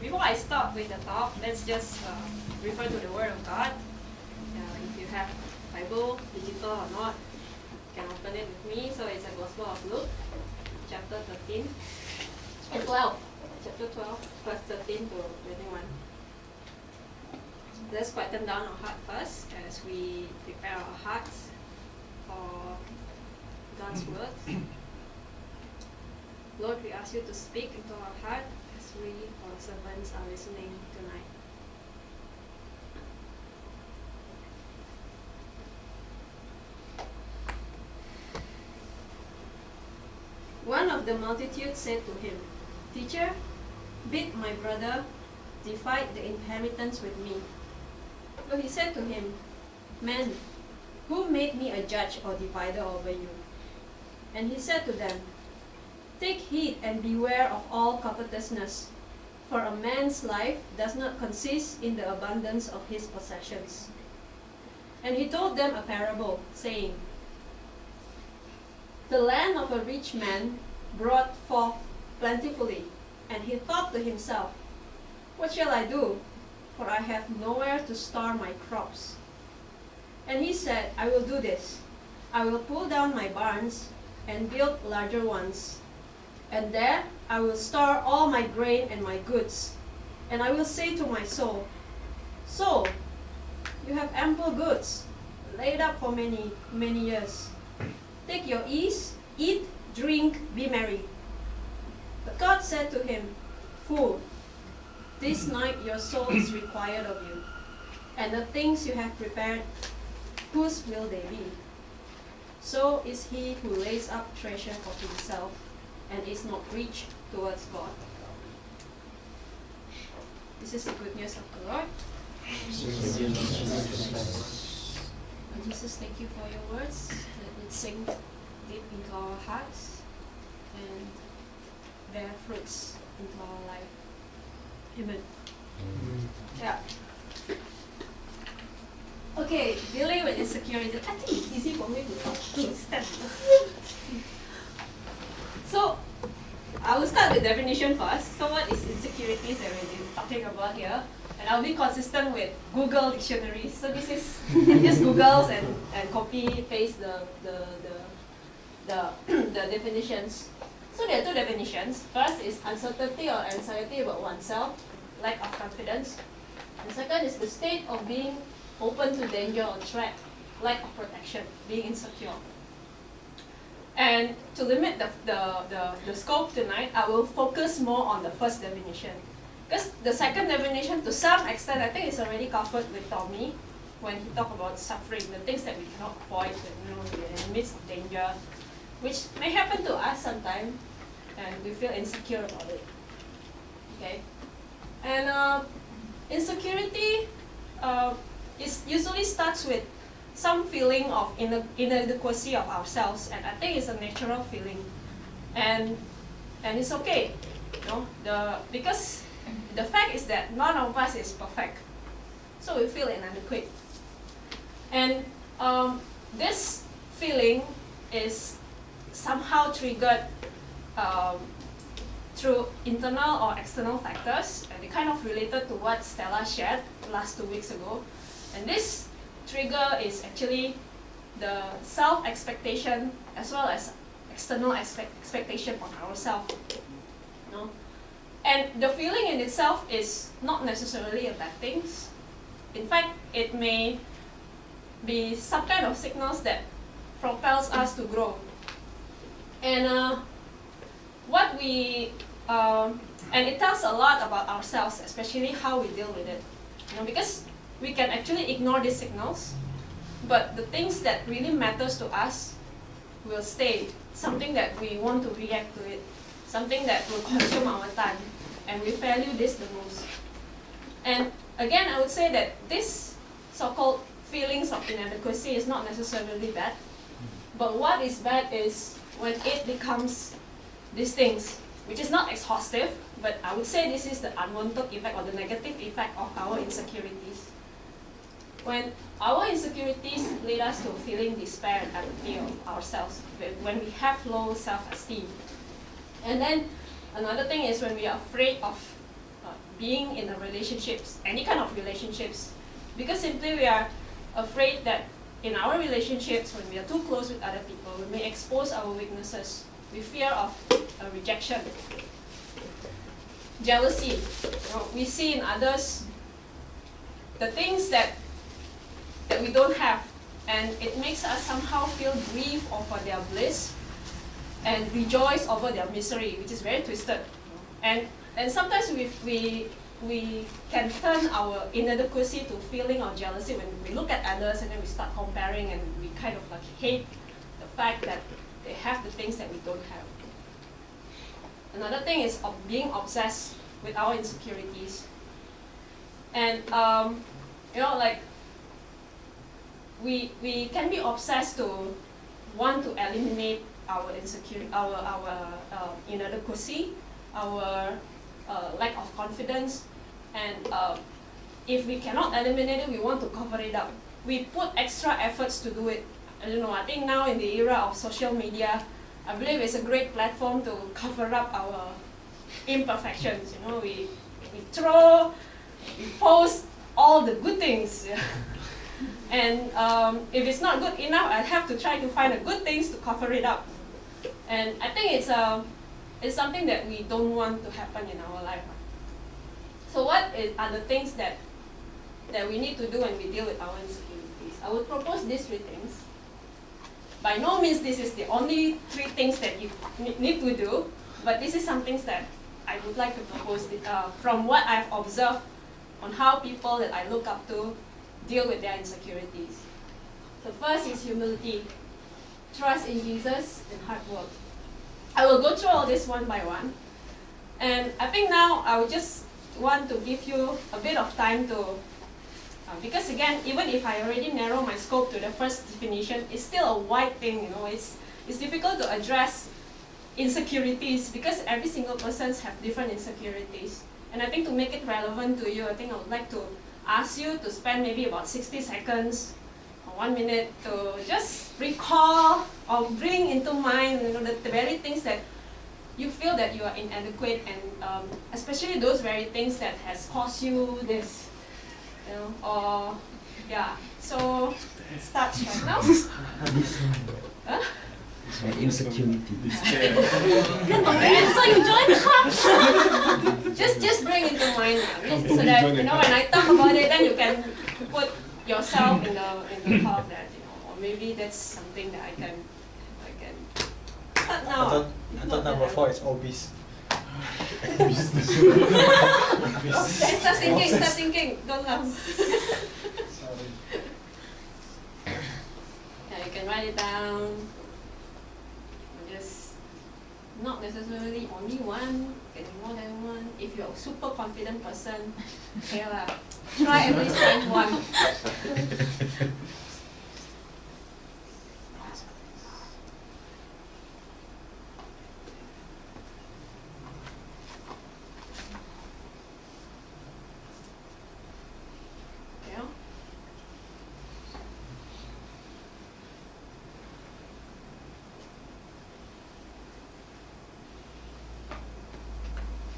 before I start with the talk, let's just refer to the Word of God. If you have Bible, digital or not, you can open it with me. So it's the Gospel of Luke, chapter 13 and 12. Chapter 12, verse 13 to 21. Let's quieten down our heart first as we prepare our hearts for God's word. Lord, we ask you to speak into our heart as we, our servants, are listening tonight. One of the multitude said to him, "Teacher, bid my brother divide the inheritance with me." So he said to him, "Man, who made me a judge or divider over you?" And he said to them, "Take heed and beware of all covetousness, for a man's life does not consist in the abundance of his possessions." And he told them a parable, saying, "The land of a rich man brought forth plentifully, and he thought to himself, 'What shall I do? For I have nowhere to store my crops.' And he said, 'I will do this. I will pull down my barns and build larger ones. And there I will store all my grain and my goods. And I will say to my soul, Soul, you have ample goods, laid up for many, many years. Take your ease, eat, drink, be merry.' But God said to him, 'Fool, this night your soul is required of you. And the things you have prepared, whose will they be? So is he who lays up treasure for himself and is not rich towards God.'" This is the good news of the Lord. Lord Jesus, thank you for your words. Let it sink deep into our hearts and bear fruits into our life. Amen. Yeah. Okay, dealing with insecurity. I think it's easy for me to talk to stand. So, I will start with definition first. So what is insecurities that we've been talking about here? And I'll be consistent with Google dictionaries. So this is, I just Googles and copy, paste the definitions. So there are two definitions. First is uncertainty or anxiety about oneself, lack of confidence. The second is the state of being open to danger or threat, lack of protection, being insecure. And to limit the scope tonight, I will focus more on the first definition. Because the second definition, to some extent, I think is already covered with Tommy when he talked about suffering, the things that we cannot avoid when we're in the midst of danger, which may happen to us sometime, and we feel insecure about it. Okay, and insecurity usually starts with some feeling of inadequacy of ourselves, and I think it's a natural feeling, and it's okay, because the fact is that none of us is perfect, so we feel inadequate, and this feeling is somehow triggered through internal or external factors, and it kind of related to what Stella shared last 2 weeks ago. And this trigger is actually the self-expectation as well as external expectation on ourselves. And the feeling in itself is not necessarily a bad thing. In fact, it may be some kind of signals that propels us to grow. And and it tells a lot about ourselves, especially how we deal with it. Because we can actually ignore these signals, but the things that really matters to us will stay. Something that we want to react to it, something that will consume our time, and we value this the most. And again, I would say that this so-called feelings of inadequacy is not necessarily bad, but what is bad is when it becomes these things, which is not exhaustive, but I would say this is the unwanted effect or the negative effect of our insecurities. When our insecurities lead us to feeling despair and apathy of ourselves, when we have low self-esteem. And then another thing is when we are afraid of being in a relationships, any kind of relationships, because simply we are afraid that in our relationships, when we are too close with other people, we may expose our weaknesses. We fear of rejection. Jealousy. We see in others the things that we don't have, and it makes us somehow feel grief over their bliss and rejoice over their misery, which is very twisted. And sometimes we can turn our inadequacy to feeling of jealousy when we look at others, and then we start comparing, and we kind of like hate the fact that they have the things that we don't have. Another thing is being obsessed with our insecurities. And like we can be obsessed to want to eliminate our insecurity, our inadequacy, our lack of confidence, and if we cannot eliminate it, we want to cover it up. We put extra efforts to do it. I don't know, I think now in the era of social media, I believe it's a great platform to cover up our imperfections. We post all the good things. And if it's not good enough, I have to try to find the good things to cover it up. And I think it's something that we don't want to happen in our life. So what are the things that we need to do when we deal with our insecurities? I would propose these 3 things. By no means this is the only 3 things that you need to do, but this is some things that I would like to propose from what I've observed on how people that I look up to deal with their insecurities. So first is humility, trust in Jesus, and hard work. I will go through all this one by one. And I think now I would just want to give you a bit of time to, because again, even if I already narrow my scope to the first definition, it's still a wide thing. It's difficult to address insecurities because every single person have different insecurities. And I think to make it relevant to you, I think I would like to ask you to spend maybe about 60 seconds or 1 minute to just recall or bring into mind the very things that you feel that you are inadequate, and especially those very things that has caused you this, so it starts right now. Huh? My insecurity. So you join the club. just bring into mind, so that when I talk about it, then you can put yourself in the club that or maybe that's something that I can start now. I thought number 4 is obese. Start thinking, don't laugh. Sorry. Yeah, you can write it down. Just not necessarily only one, can be more than one. If you're a super confident person, okay lah. Try at least find one.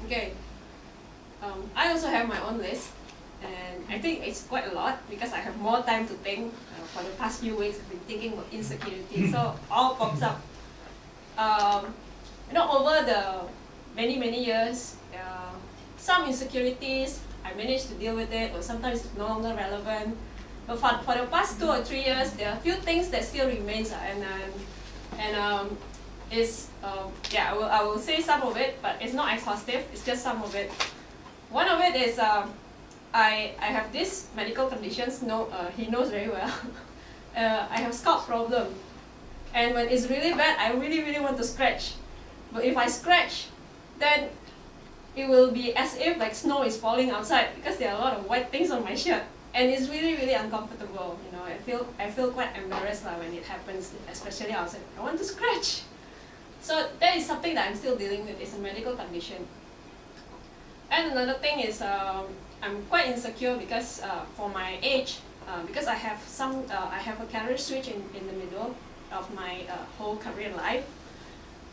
Okay, I also have my own list, and I think it's quite a lot because I have more time to think. For the past few weeks, I've been thinking about insecurity, so all pops up. Over the many years, some insecurities I managed to deal with it, or sometimes it's no longer relevant. But for the past 2 or 3 years, there are a few things that still remains, I will say some of it, but it's not exhaustive. It's just some of it. One of it is I have this medical conditions. He knows very well. I have scalp problem, and when it's really bad, I really want to scratch. But if I scratch, then it will be as if like snow is falling outside because there are a lot of white things on my shirt, and it's really uncomfortable. I feel quite embarrassed when it happens, especially outside. I want to scratch. So that is something that I'm still dealing with. It's a medical condition. And another thing is I'm quite insecure because for my age, because I have a career switch in the middle of my whole career life.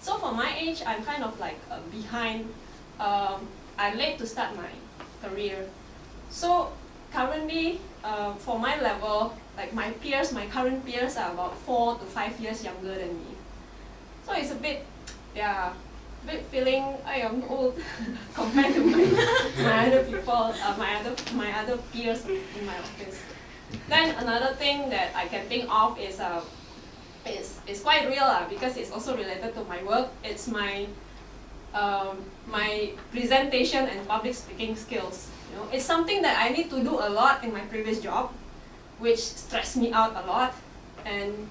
So for my age, I'm kind of like behind. I'm late to start my career. So currently, for my level, like my peers, my current peers are about 4 to 5 years younger than me. So it's a bit, yeah, a bit feeling I am old compared to my other people, my other peers in my office. Then another thing that I can think of is quite real because it's also related to my work. It's my my presentation and public speaking skills. You know, it's something that I need to do a lot in my previous job, which stressed me out a lot, and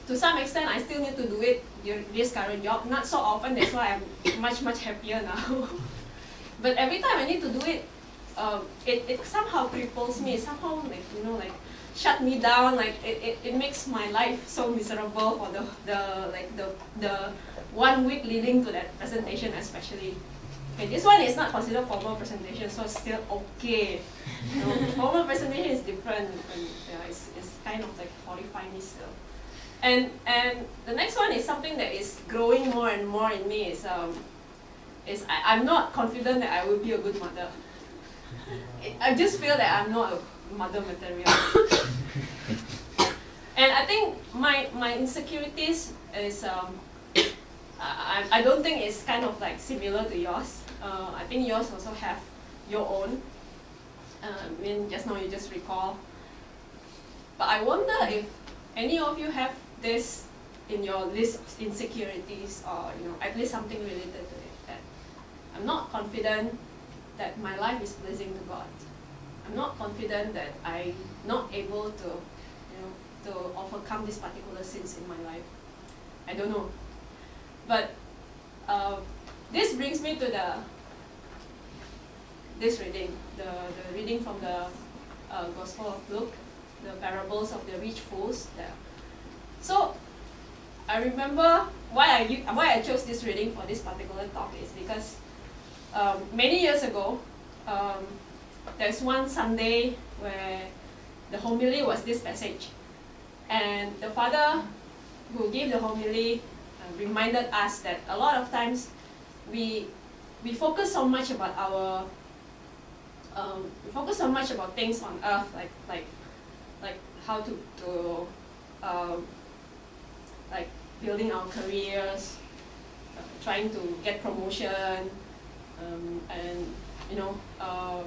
to some extent I still need to do it during this current job. Not so often, that's why I'm much happier now. But every time I need to do it, it somehow cripples me. It somehow like shut me down. Like it makes my life so miserable for the 1 week leading to that presentation especially. Okay, this one is not considered formal presentation, so it's still okay. You know, formal presentation is different, and yeah, it's kind of like horrifying me still. And the next one is something that is growing more and more in me. I'm not confident that I will be a good mother. I just feel that I'm not a mother material. And I think my insecurities is I don't think it's kind of like similar to yours. I think yours also have your own. I mean, just now you just recall. But I wonder if any of you have this in your list of insecurities, or at least something related to it. That I'm not confident that my life is pleasing to God. I'm not confident that I'm not able to, to overcome these particular sins in my life. I don't know. But this brings me to this reading, the reading from the Gospel of Luke, the parables of the rich fools. There. So I remember why I chose this reading for this particular talk is because many years ago, there's one Sunday where the homily was this passage, and the father who gave the homily reminded us that a lot of times we focus so much about things on earth, like how to like building our careers, trying to get promotion, and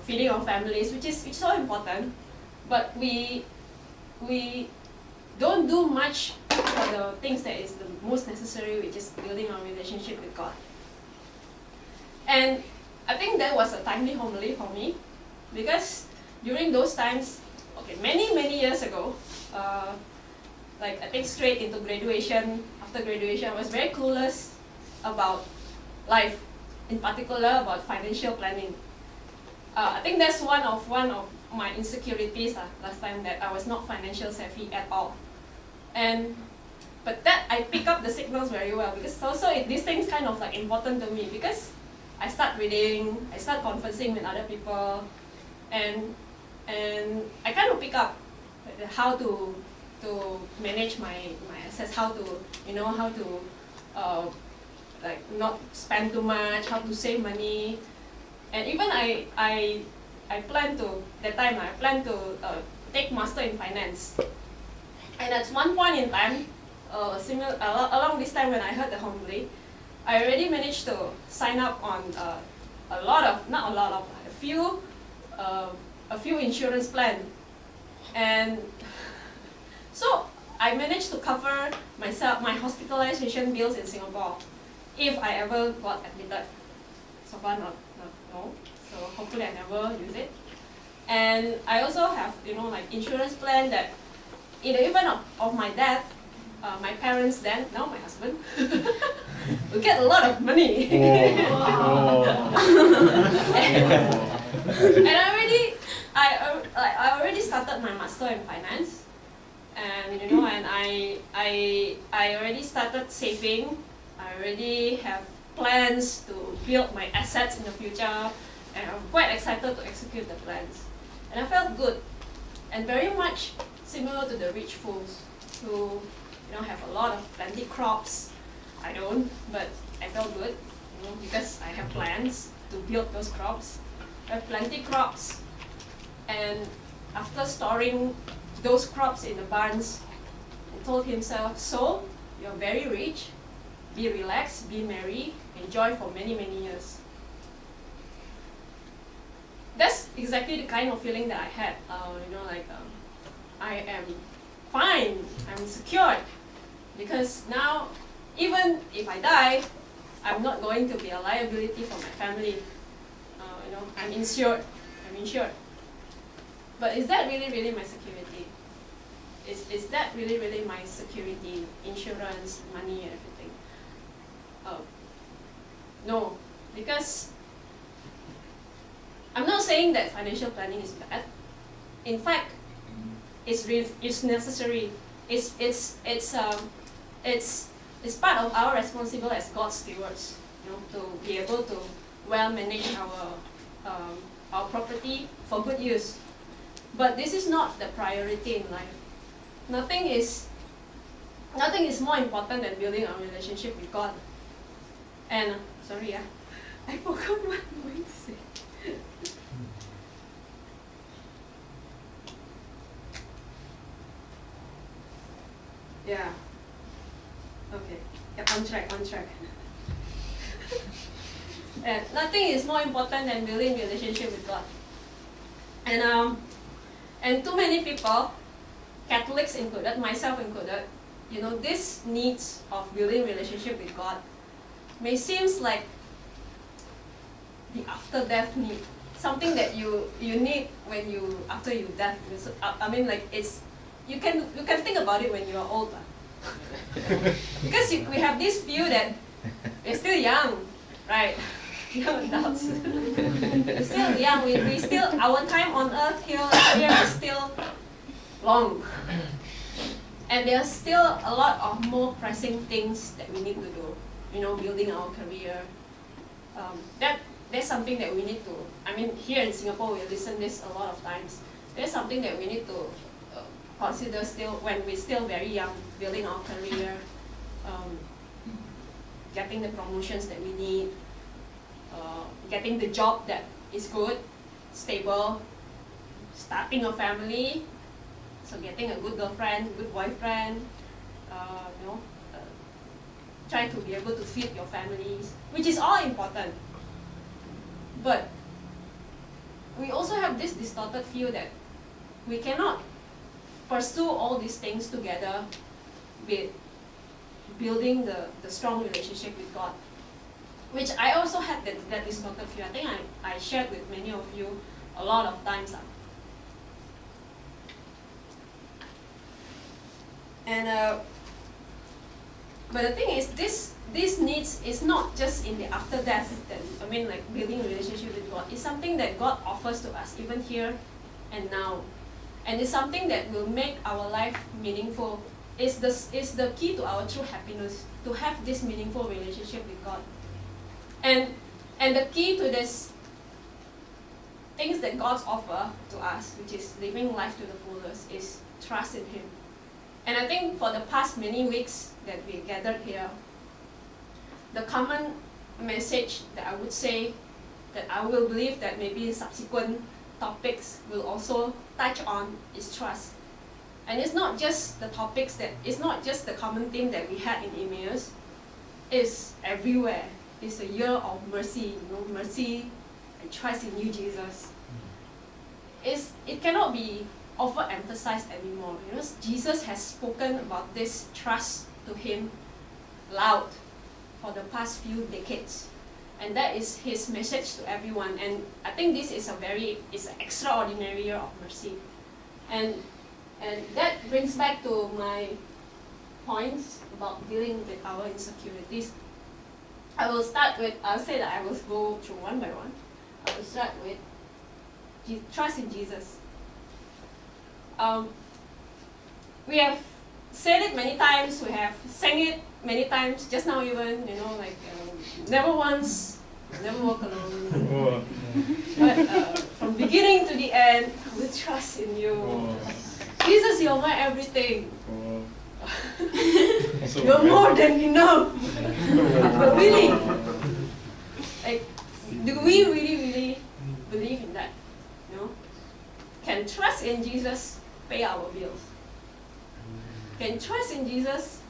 feeding our families, which is so important. But we don't do much for the things that is the most necessary, which is building our relationship with God. And I think that was a timely homily for me, because during those times, many years ago, like I think straight into graduation, after graduation, I was very clueless about life, in particular about financial planning. I think that's one of my insecurities last time, that I was not financial savvy at all. But that I pick up the signals very well, because also these things kind of like important to me, because I start reading, I start conversing with other people, and I kind of pick up how to manage my assets, how to like not spend too much, how to save money, and even I plan to take master in finance. And at one point in time, along this time when I heard the homily, I already managed to sign up on a few insurance plan, and so I managed to cover my hospitalization bills in Singapore if I ever got admitted. So far, no. So hopefully I never use it. And I also have like insurance plan that in the event of my death, my parents then, now my husband, will get a lot of money. And I already started my master in finance, and and I already started saving. I already have plans to build my assets in the future, and I'm quite excited to execute the plans. And I felt good, and very much similar to the rich fools who have a lot of plenty crops. I don't, but I felt good, because I have plans to build those crops. have plenty crops, and after storing those crops in the barns, he told himself, so you're very rich, be relaxed, be merry, enjoy for many, many years. That's exactly the kind of feeling that I had, I am fine, I'm secured, because now, even if I die, I'm not going to be a liability for my family. I'm insured. But is that really, really my security? Is that really, really my security? Insurance, money, and everything? No, because I'm not saying that financial planning is bad. In fact, it's necessary. It's part of our responsibility as God's stewards, to be able to well manage our property for good use. But this is not the priority in life. Nothing is more important than building our relationship with God. And I forgot what I'm going to say. Yeah. Okay. Yeah, on track. And nothing is more important than building relationship with God. And too many people, Catholics included, myself included, this needs of building relationship with God may seems like the after death need, something that you need when after you die. You can think about it when you are old, because we have this view that we're still young, right? Young adults. We're still young. We still, our time on earth here is still long, and there are still a lot of more pressing things that we need to do. Building our career. That's something that we need to. Here in Singapore, we listen this a lot of times. There's something that we need to consider still when we're still very young, building our career, getting the promotions that we need, getting the job that is good, stable, starting a family, so getting a good girlfriend, good boyfriend, trying to be able to feed your families, which is all important. But we also have this distorted view that we cannot pursue all these things together with building the strong relationship with God, which I also had that distorted view. I think I shared with many of you a lot of times. But the thing is, this needs is not just in the after death. Building a relationship with God is something that God offers to us even here and now, and it's something that will make our life meaningful. It's the key to our true happiness, to have this meaningful relationship with God. And the key to this things that God's offer to us, which is living life to the fullest, is trust in Him. And I think for the past many weeks that we gathered here, the common message that I would say, that I will believe that maybe subsequent topics will also touch on, is trust. And it's not just the topics it's not just the common theme that we had in emails, it's everywhere. It's a year of mercy, mercy and trust in you, Jesus. It cannot be overemphasized anymore. Jesus has spoken about this trust to Him loud for the past few decades, and that is His message to everyone. And I think this is it's an extraordinary year of mercy, and that brings back to my points about dealing with our insecurities. I'll say that I will go through one by one. I will start with trust in Jesus. We have said it many times, we have sang it many times, just now even, never once, never walk alone. But from beginning to the end, I will trust in you. Jesus, you're my everything. You're more than enough. But really, do we really, really believe in You know, can trust in Jesus pay our bills. Can trust in Jesus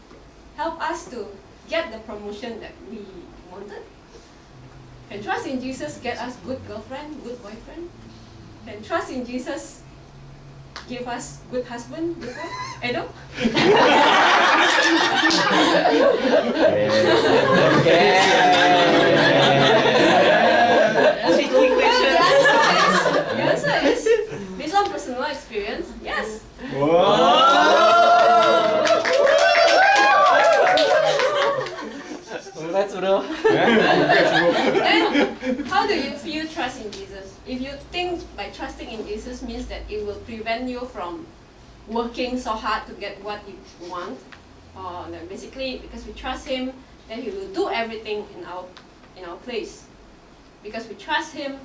help us to get the promotion that we wanted. Can trust in Jesus get us good girlfriend, good boyfriend. Can trust in Jesus give us good husband, good wife. Edo? Tricky question. The answer is based on personal experience, yes. And how do you feel trust in Jesus? If you think by trusting in Jesus means that it will prevent you from working so hard to get what you want, or that basically because we trust Him, then He will do everything in our place. Because we trust Him,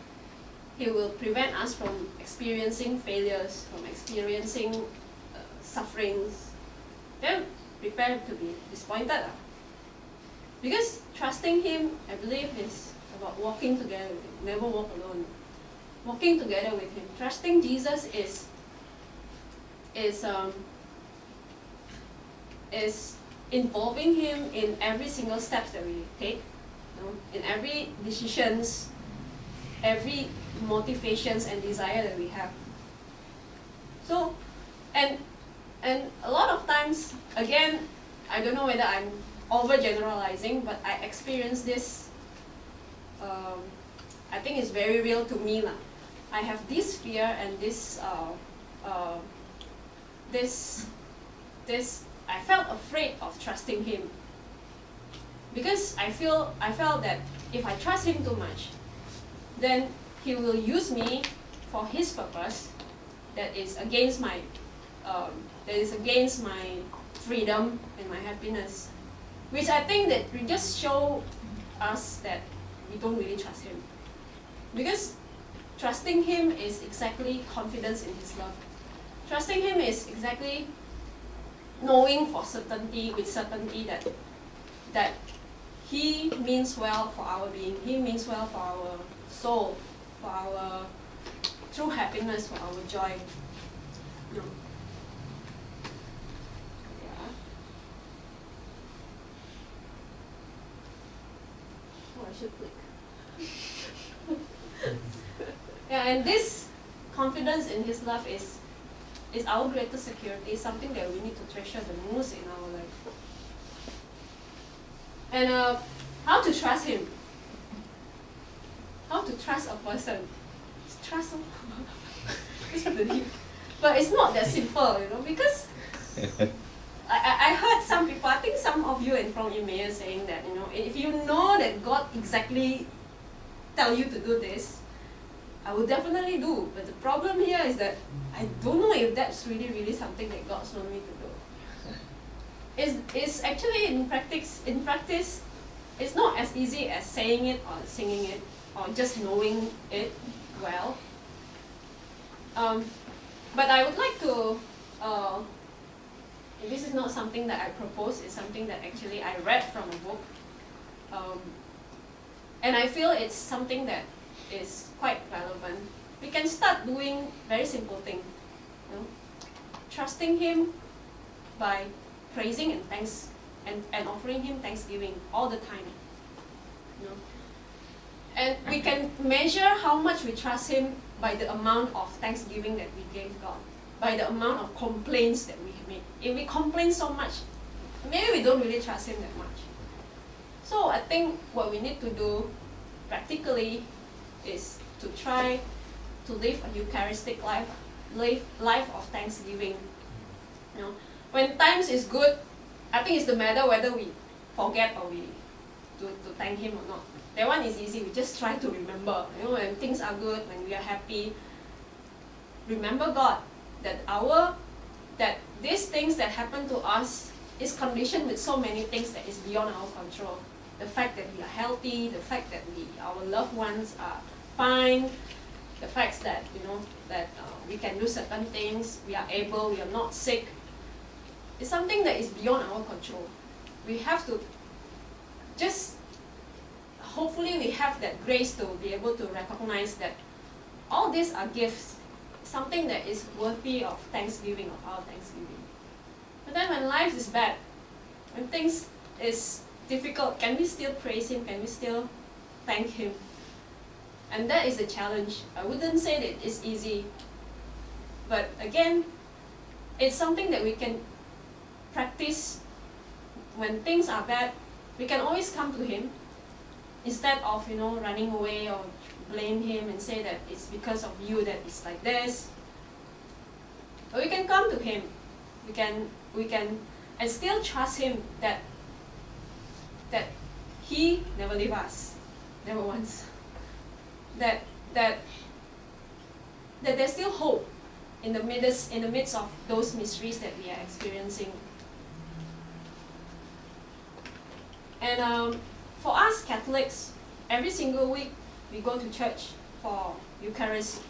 He will prevent us from experiencing failures, from experiencing sufferings. Then prepare to be disappointed. Because trusting Him, I believe, is about walking together with Him. Never walk alone. Walking together with Him. Trusting Jesus is involving Him in every single step that we take, in every decisions, every motivations and desire that we have. So, and a lot of times, again, I don't know whether I'm overgeneralizing, but I experienced this. I think it's very real to me lah. I have this fear and this I felt afraid of trusting Him because I felt that if I trust Him too much, then He will use me for His purpose that is against my freedom and my happiness, which I think that we just show us that we don't really trust Him, because trusting Him is exactly confidence in His love. Trusting Him is exactly knowing with certainty that He means well for our being. He means well for our soul, for our true happiness, for our joy. Yeah. Oh, I should click. Yeah, and this confidence in His love is our greatest security, something that we need to treasure the most in our life. And how to trust Him? How to trust a person? Trust Him. But it's not that simple, because I heard some people, I think some of you in Prong Email saying that, if you know that God exactly tell you to do this, I will definitely do. But the problem here is that I don't know if that's really something that God's want me to do. It's actually in practice, it's not as easy as saying it or singing it or just knowing it well. But I would like to, this is not something that I propose, it's something that actually I read from a book. And I feel it's something that is quite relevant. We can start doing very simple things. Trusting Him by praising and thanks and offering Him thanksgiving all the time. And we can measure how much we trust Him by the amount of thanksgiving that we gave God, by the amount of complaints that we make. If we complain so much, maybe we don't really trust Him that much. So I think what we need to do practically is to try to live a Eucharistic life of thanksgiving. When times is good, I think it's the matter whether we forget or we to thank Him or not. That one is easy. We just try to remember. When things are good, when we are happy, remember God that these things that happen to us is conditioned with so many things that is beyond our control. The fact that we are healthy, the fact that our loved ones are fine, the fact that we can do certain things, we are able, we are not sick. It's something that is beyond our control. We have to hopefully we have that grace to be able to recognize that all these are gifts, something that is worthy of thanksgiving, of our thanksgiving. But then when life is bad, when things is difficult, can we still praise Him? Can we still thank Him? And that is the challenge. I wouldn't say that it's easy, but again, it's something that we can practice when things are bad. We can always come to Him instead of running away or blame Him and say that it's because of you that it's like this. But we can come to Him. We can and still trust Him that He never leave us, never once. That there's still hope in the midst of those mysteries that we are experiencing. And for us Catholics, every single week we go to church for Eucharist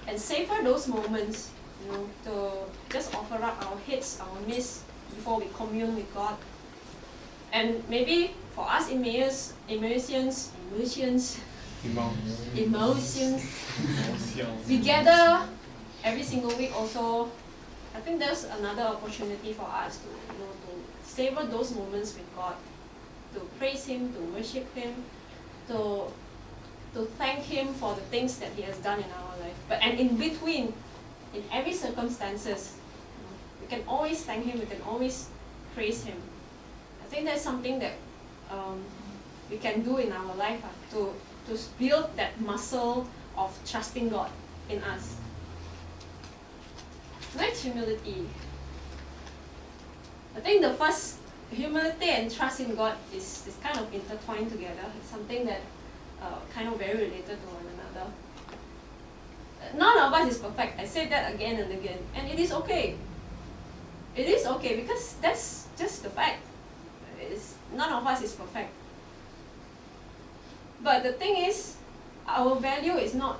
and savor those moments, to just offer up our heads, our Mass before we commune with God. And maybe for us emotions, we gather every single week also. I think there's another opportunity for us to savor those moments with God, to praise Him, to worship Him, to thank Him for the things that He has done in our life. And in between, in every circumstances, we can always thank Him, we can always praise Him. I think that's something that we can do in our life to build that muscle of trusting God in us. Next, humility. I think the first, humility and trust in God is kind of intertwined together. It's something that kind of very related to one another. None of us is perfect. I say that again and again, and it is okay. It is okay because that's just the fact. None of us is perfect. But the thing is, our value is not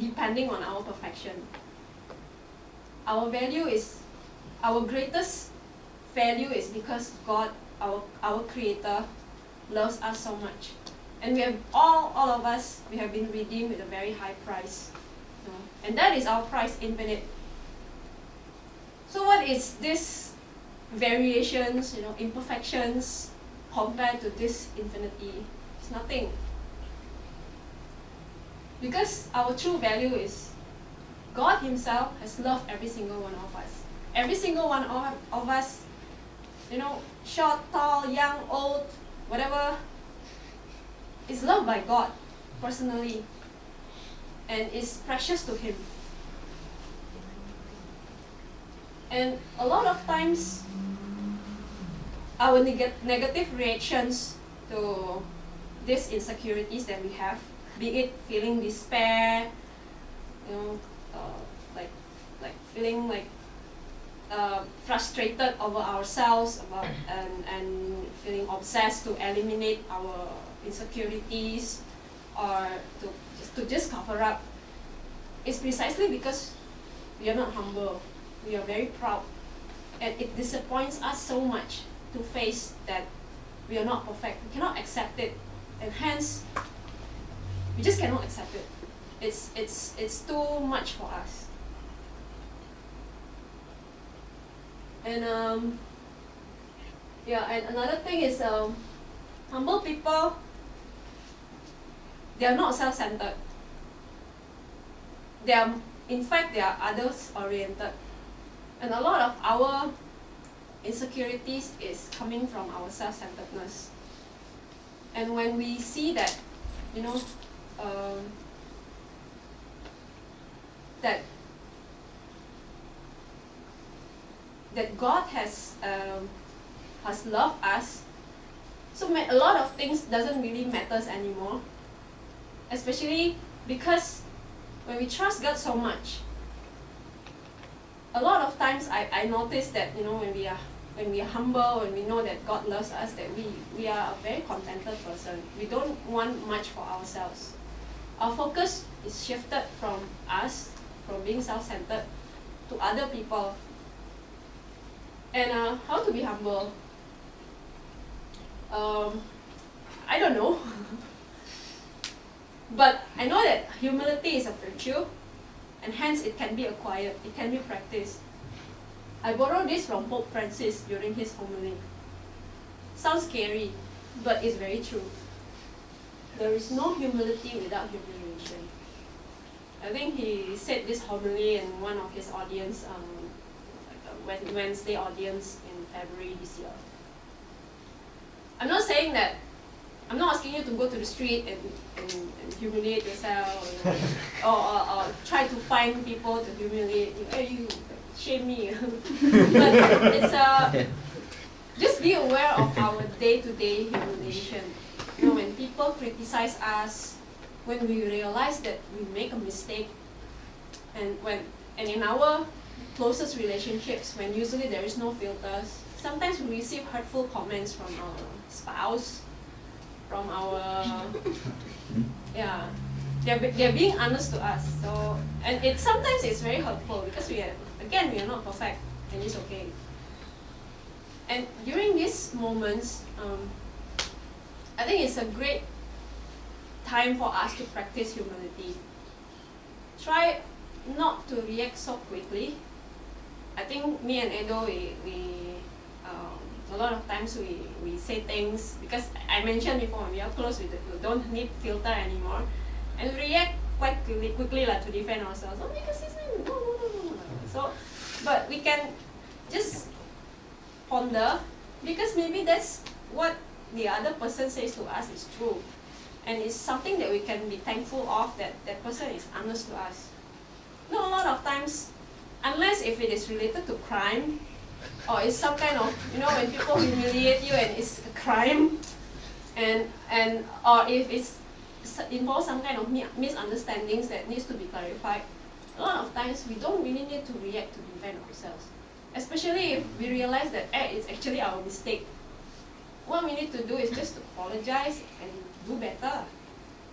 depending on our perfection. Our value is, our greatest value is because God, our Creator, loves us so much. And we have all of us, we have been redeemed with a very high price. And that is our price, infinite. So what is this variations, imperfections compared to this infinity? It's nothing. Because our true value is God Himself has loved every single one of us. Every single one of us, short, tall, young, old, whatever, is loved by God personally and is precious to Him. And a lot of times, our negative reactions to these insecurities that we have, be it feeling despair, like feeling like frustrated over ourselves and feeling obsessed to eliminate our insecurities or to just cover up, is precisely because we are not humble. We are very proud, and it disappoints us so much to face that we are not perfect. We cannot accept it, and hence we just cannot accept it. It's too much for us. And and another thing is, humble people, they are not self-centered. In fact, they are others-oriented. And a lot of our insecurities is coming from our self-centeredness. And when we see that, that God has loved us, so a lot of things doesn't really matters anymore. Especially because when we trust God so much, a lot of times I notice that when we are humble, when we know that God loves us, that we are a very contented person. We don't want much for ourselves. Our focus is shifted from us, from being self-centered, to other people. And how to be humble? I don't know. But I know that humility is a virtue, and hence it can be acquired, it can be practiced. I borrowed this from Pope Francis during his homily. Sounds scary, but it's very true. There is no humility without humiliation. I think he said this homily in one of his audience, like a Wednesday audience in February this year. I'm not saying that, I'm not asking you to go to the street and humiliate yourself, or try to find people to humiliate you. Hey, you shame me. But it's just be aware of our day-to-day humiliation. You know, when people criticize us, when we realize that we make a mistake, and in our closest relationships, when usually there is no filters, sometimes we receive hurtful comments from our spouse, from our they're being honest to us. So and sometimes it's very hurtful because we are not perfect, and it's okay. And during these moments, I think it's a great time for us to practice humility. Try not to react so quickly. I think me and Edo, a lot of times we say things, because I mentioned before, we are close, we don't need filter anymore, and we react quite quickly like, to defend ourselves. Oh, because his name, no. So, but we can just ponder, because maybe that's what the other person says to us is true, and it's something that we can be thankful of, that that person is honest to us. No, a lot of times, unless if it is related to crime, or it's some kind of, you know, when people humiliate you and it's a crime, and or if it involves some kind of misunderstandings that needs to be clarified, a lot of times we don't really need to react to defend ourselves. Especially if we realize that it's actually our mistake. What we need to do is just to apologize and do better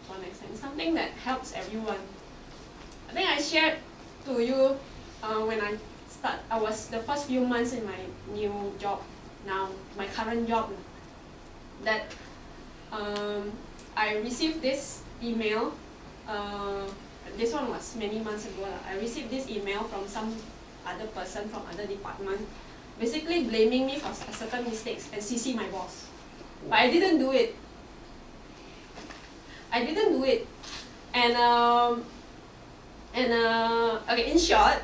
for next time. It's something that helps everyone. I think I shared to you when I was the first few months in my new job, now my current job, that I received this email. This one was many months ago. I received this email from some other person from other department, basically blaming me for certain mistakes and CC my boss. But I didn't do it. And okay, in short,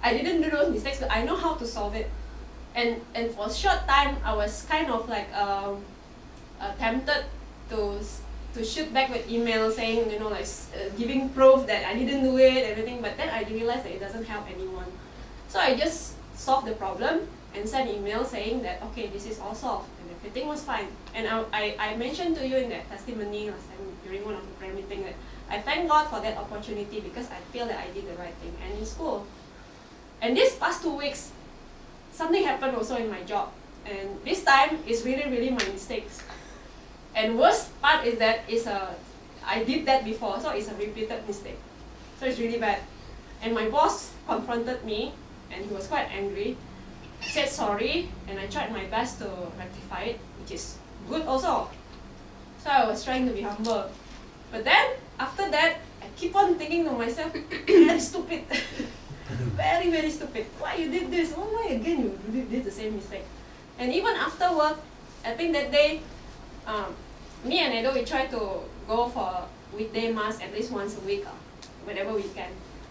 I didn't do those mistakes, but I know how to solve it. And for a short time, I was kind of like tempted to shoot back with emails saying, you know, like giving proof that I didn't do it, everything. But then I realized that it doesn't help anyone. So I just solved the problem and sent email saying that, okay, this is all solved and everything was fine. And I mentioned to you in that testimony last time during one of the prayer meeting that I thank God for that opportunity, because I feel that I did the right thing. And in school, and this past 2 weeks, something happened also in my job. And this time is really, really my mistakes. And worst part is that I did that before, so it's a repeated mistake. So it's really bad. And my boss confronted me, and he was quite angry. I said sorry, and I tried my best to rectify it, which is good also. So I was trying to be humble. But then, after that, I keep on thinking to myself, very stupid. Very, very stupid. Why you did this? Oh, why again you did the same mistake? And even after work, I think that day, me and Edo, we try to go for weekday mass at least once a week, whenever we can.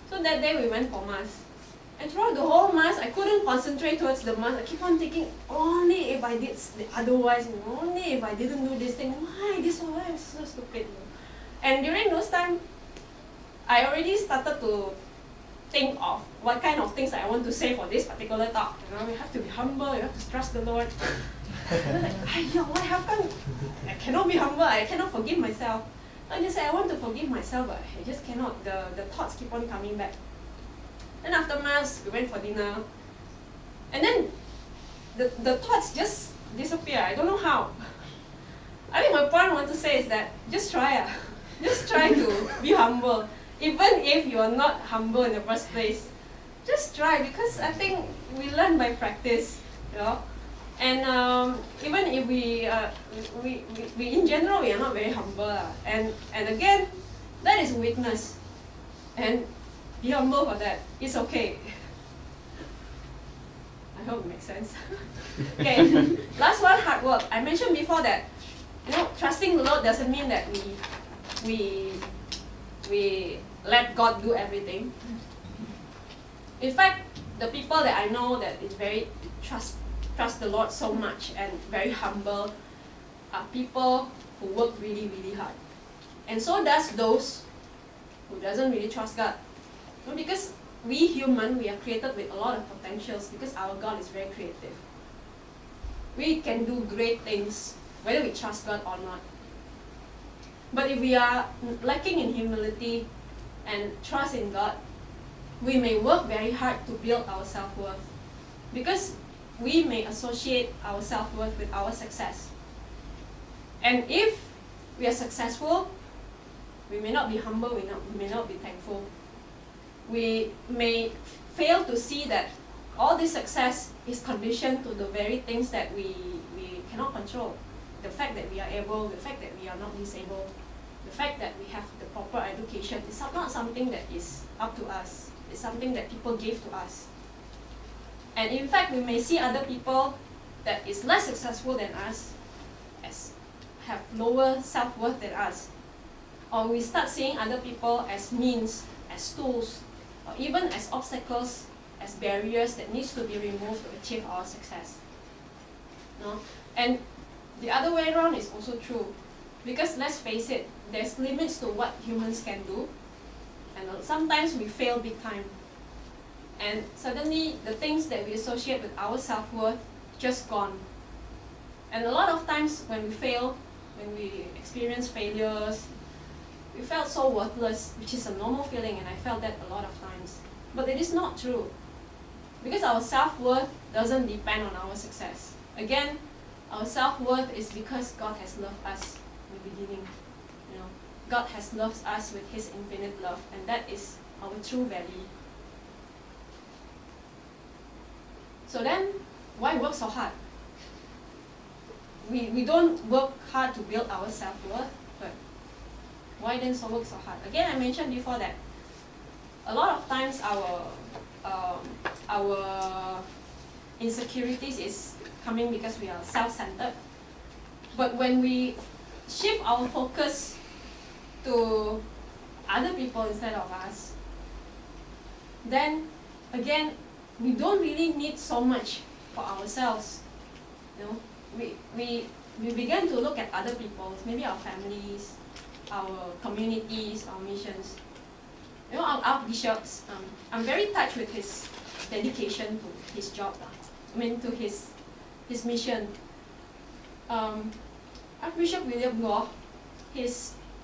So that day we went for mass. And throughout the whole mass, I couldn't concentrate towards the mass. I keep on thinking, only if I did otherwise, only if I didn't do this thing, why this one is so stupid. And during those times, I already started to think of what kind of things I want to say for this particular talk. You know, you have to be humble, you have to trust the Lord. And I'm like, why how come I cannot be humble, I cannot forgive myself. So I just say I want to forgive myself, but I just cannot. The thoughts keep on coming back. Then after mass, we went for dinner. And then the thoughts just disappear. I don't know how. I think my point I want to say is that just try. Just try to be humble. Even if you are not humble in the first place, just try, because I think we learn by practice, you know. And even if we in general we are not very humble, and again That is weakness. And be humble for that. It's okay. I hope it makes sense. Okay, last one, hard work. I mentioned before that, trusting the Lord doesn't mean that we let God do everything. In fact, the people that I know that is very trust the Lord so much and very humble are people who work really, really hard. And so does those who doesn't really trust God. Because we human, we are created with a lot of potentials because our God is very creative. We can do great things whether we trust God or not. But if we are lacking in humility and trust in God, we may work very hard to build our self-worth because we may associate our self-worth with our success. And if we are successful, we may not be humble, we may not be thankful. We may fail to see that all this success is conditioned to the very things that we cannot control. The fact that we are able, the fact that we are not disabled, the fact that we have the proper education is not something that is up to us. It's something that people give to us. And in fact, we may see other people that is less successful than us as have lower self-worth than us. Or we start seeing other people as means, as tools, or even as obstacles, as barriers that needs to be removed to achieve our success. No? And the other way around is also true. Because let's face it, there's limits to what humans can do. And sometimes we fail big time. And suddenly the things that we associate with our self-worth just gone. And a lot of times when we fail, when we experience failures, we felt so worthless, which is a normal feeling, and I felt that a lot of times. But it is not true. Because our self-worth doesn't depend on our success. Again, our self-worth is because God has loved us in the beginning. God has loved us with His infinite love, and that is our true value. So then, why work so hard? We don't work hard to build our self-worth, but why then work so hard? Again, I mentioned before that a lot of times our insecurities is coming because we are self-centered. But when we shift our focus to other people instead of us, then again, we don't really need so much for ourselves. We begin to look at other people, maybe our families, our communities, our missions. Our archbishops, I'm very touched with his dedication to his job, to his mission. Archbishop William Goh,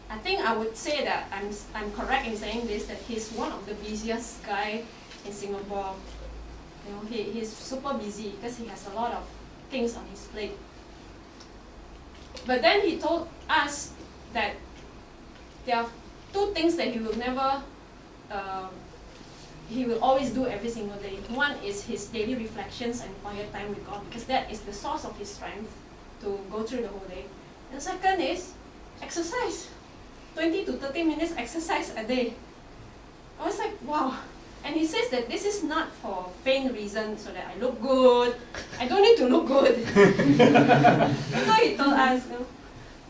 I think I would say that I'm correct in saying this, that he's one of the busiest guy in Singapore. He's super busy because he has a lot of things on his plate. But then he told us that there are two things that he will never, he will always do every single day. One is his daily reflections and quiet time with God, because that is the source of his strength to go through the whole day. And second is exercise. 20 to 30 minutes exercise a day. I was like, wow. And he says that this is not for vain reason, so that I look good. I don't need to look good. That's what he told us.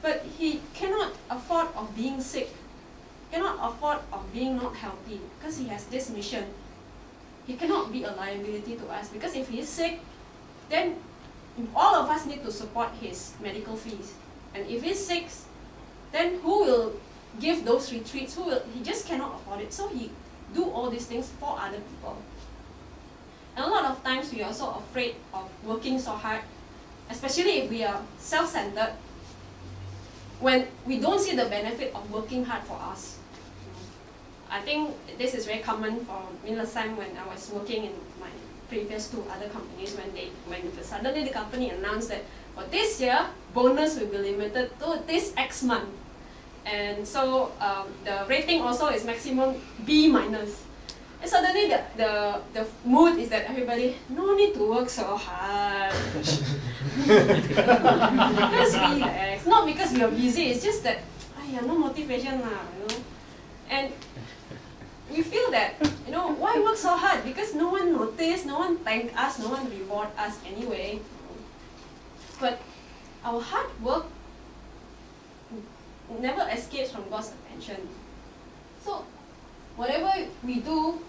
But he cannot afford of being sick. Cannot afford of being not healthy, because he has this mission. He cannot be a liability to us, because if he's sick, then all of us need to support his medical fees. And if he's sick, then who will give those retreats? He just cannot afford it. So he do all these things for other people. And a lot of times we are so afraid of working so hard, especially if we are self-centered, when we don't see the benefit of working hard for us. I think this is very common for me last time when I was working in my previous two other companies, when suddenly the company announced that for this year, bonus will be limited to this X month. And so the rating also is maximum B minus. And suddenly the mood is that everybody, no need to work so hard. Just relax. Not because we are busy, it's just that, no motivation lah, And we feel that, why work so hard? Because no one noticed, no one thanked us, no one reward us anyway. But our hard work never escapes from God's attention. So whatever we do,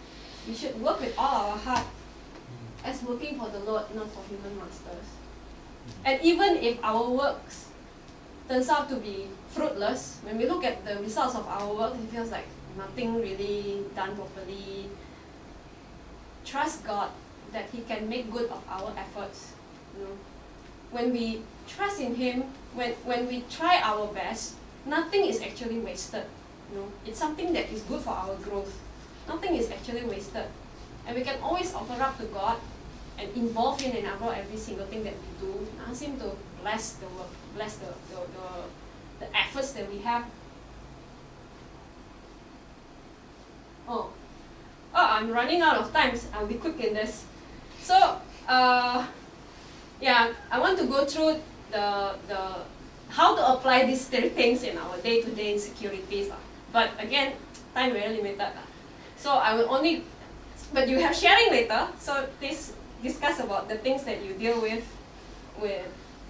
we should work with all our heart as working for the Lord, not for human masters. And even if our works turns out to be fruitless, when we look at the results of our work, it feels like nothing really done properly. Trust God that He can make good of our efforts. When we trust in Him, when we try our best, nothing is actually wasted. It's something that is good for our growth. Nothing is actually wasted. And we can always offer up to God and involve Him in every single thing that we do, and ask Him to bless the work, bless the efforts that we have. I'm running out of time, so I'll be quick in this. So, I want to go through the how to apply these three things in our day-to-day insecurities. But again, time very limited. So I will only, but you have sharing later, so please discuss about the things that you deal with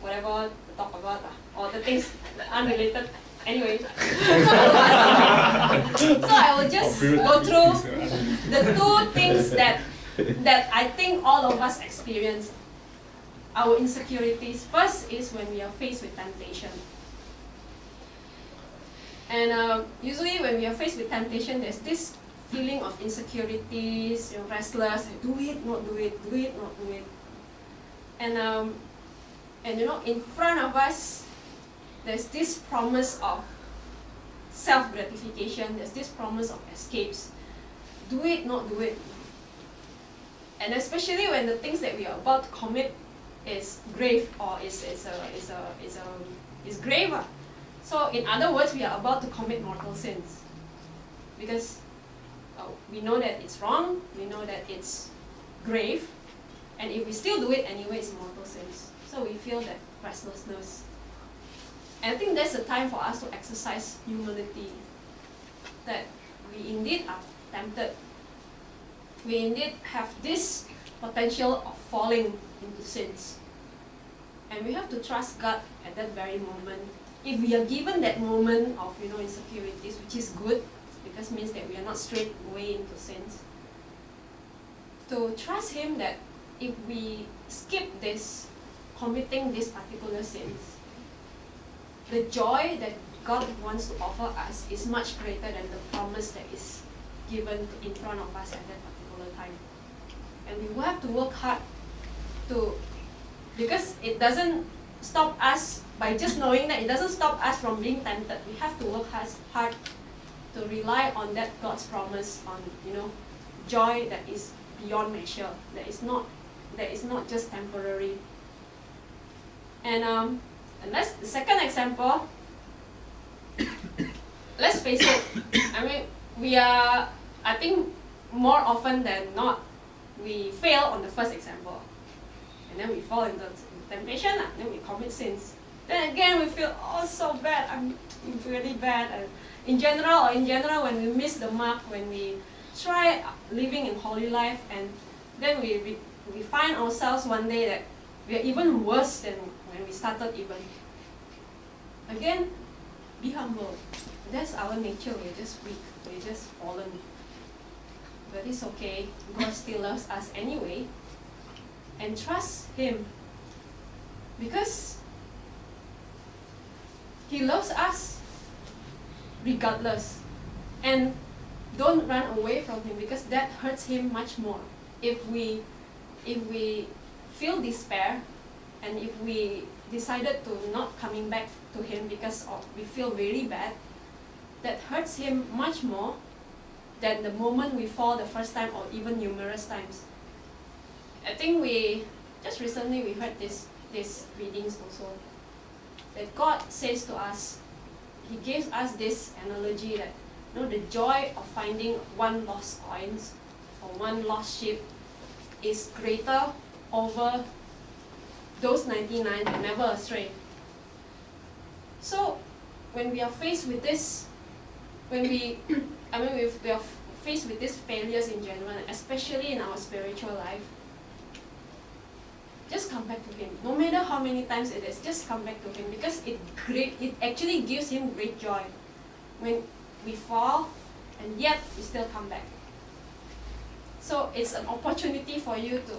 whatever to talk about, or the things unrelated. Anyway, so I will just go through the two things that I think all of us experience. Our insecurities. First is when we are faced with temptation. And usually when we are faced with temptation, there's this feeling of insecurities, restless, do it, not do it, do it, not do it. And in front of us, there's this promise of self-gratification, there's this promise of escapes. Do it, not do it. And especially when the things that we are about to commit is grave, or is grave. So in other words, we are about to commit mortal sins. Because we know that it's wrong, we know that it's grave, and if we still do it anyway, it's mortal sins. So we feel that restlessness. And I think that's the time for us to exercise humility. That we indeed are tempted. We indeed have this potential of falling into sins. And we have to trust God at that very moment. If we are given that moment of insecurities, which is good, because it means that we are not straight away into sins, to trust Him that if we skip this, committing these particular sins, the joy that God wants to offer us is much greater than the promise that is given in front of us at that particular time. And we will have to work hard because it doesn't stop us, by just knowing that, it doesn't stop us from being tempted. We have to work hard to rely on that God's promise on joy that is beyond measure, that is not just temporary. And that's the second example. Let's face it, I think more often than not, we fail on the first example. And then we fall into temptation, and then we commit sins. Then again, we feel, so bad, I'm really bad. And in general, when we miss the mark, when we try living in holy life, and then we find ourselves one day that we are even worse than when we started even. Again, be humble. That's our nature, we're just weak, we're just fallen. But it's okay, God still loves us anyway. And trust Him, because He loves us regardless. And don't run away from Him, because that hurts Him much more. If we feel despair, and if we decided to not coming back to Him because we feel very bad, that hurts Him much more than the moment we fall the first time, or even numerous times. I think just recently we heard these readings also, that God says to us, He gives us this analogy that the joy of finding one lost coin or one lost sheep is greater over those 99 that never astray. So when we are faced with this, when we I mean, we are faced with these failures in general, especially in our spiritual life. Just come back to Him. No matter how many times it is, just come back to Him, because it actually gives Him great joy when we fall, and yet we still come back. So it's an opportunity for you to,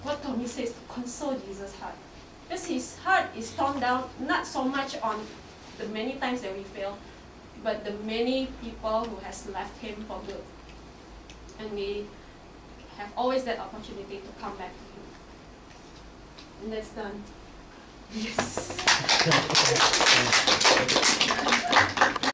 what Tommy says, to console Jesus' heart. Because His heart is torn down not so much on the many times that we fail, but the many people who has left Him for good. And we have always that opportunity to come back to Him. And that's done. Yes.